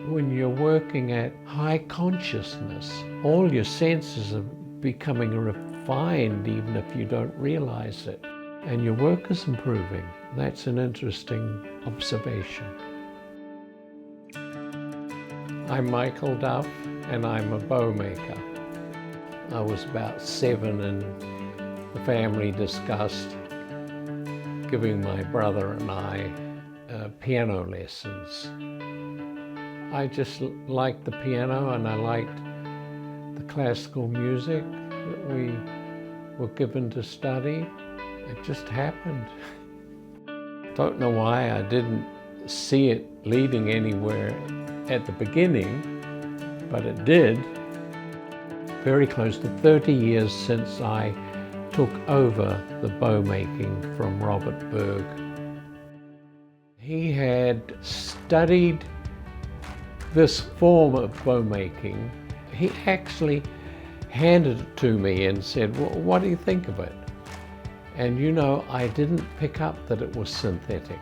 When you're working at high consciousness, all your senses are becoming refined even if you don't realize it. And your work is improving. That's an interesting observation. I'm Michael Duff, and I'm a bow maker. I was about 7 and the family discussed giving my brother and I piano lessons. I just liked the piano and I liked the classical music that we were given to study. It just happened. Don't know why I didn't see it leading anywhere at the beginning, but it did. Very close to 30 years since I took over the bow making from Robert Berg. He had studied this form of bow making. He actually handed it to me and said, well, what do you think of it? And you know, I didn't pick up that it was synthetic.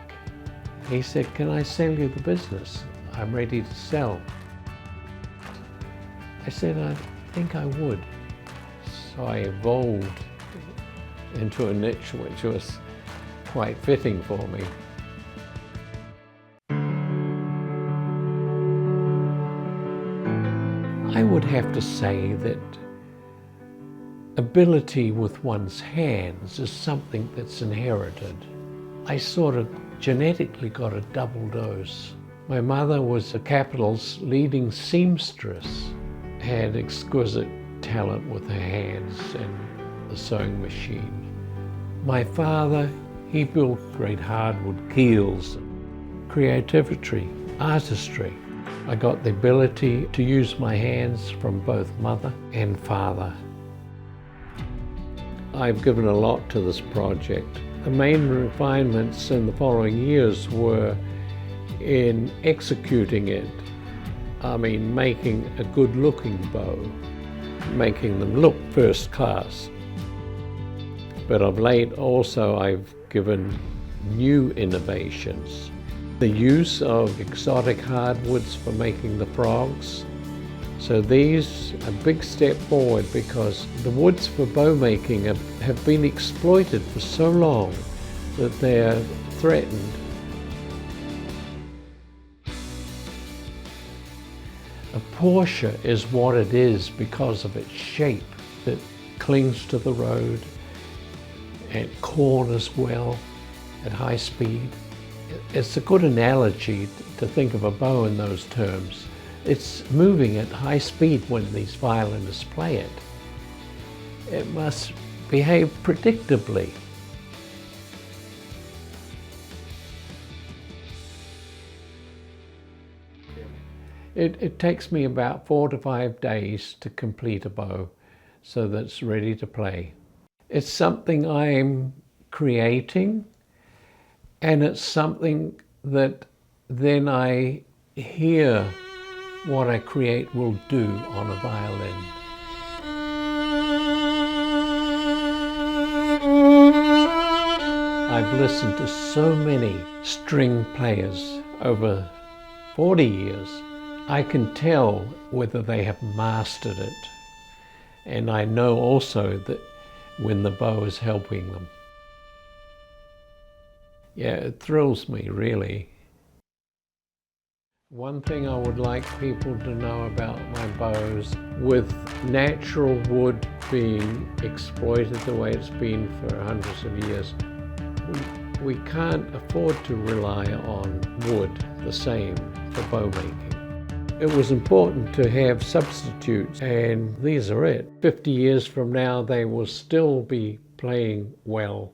He said, can I sell you the business? I'm ready to sell. I said, I think I would. So I evolved into a niche which was quite fitting for me. I would have to say that ability with one's hands is something that's inherited. I sort of genetically got a double dose. My mother was the capital's leading seamstress, had exquisite talent with her hands and the sewing machine. My father, he built great hardwood keels, creativity, artistry. I got the ability to use my hands from both mother and father. I've given a lot to this project. The main refinements in the following years were in executing it. I mean, making a good-looking bow, making them look first class. But of late also I've given new innovations. The use of exotic hardwoods for making the frogs. So these are a big step forward because the woods for bow making have been exploited for so long that they're threatened. A Porsche is what it is because of its shape. It clings to the road and corners well at high speed. It's a good analogy to think of a bow in those terms. It's moving at high speed when these violinists play it. It must behave predictably. It takes me about 4 to 5 days to complete a bow so that it's ready to play. It's something I'm creating, and it's something that then I hear what I create will do on a violin. I've listened to so many string players over 40 years. I can tell whether they have mastered it. And I know also that when the bow is helping them. Yeah, it thrills me, really. One thing I would like people to know about my bows, with natural wood being exploited the way it's been for hundreds of years, we can't afford to rely on wood the same for bow making. It was important to have substitutes, and these are it. 50 years from now, they will still be playing well.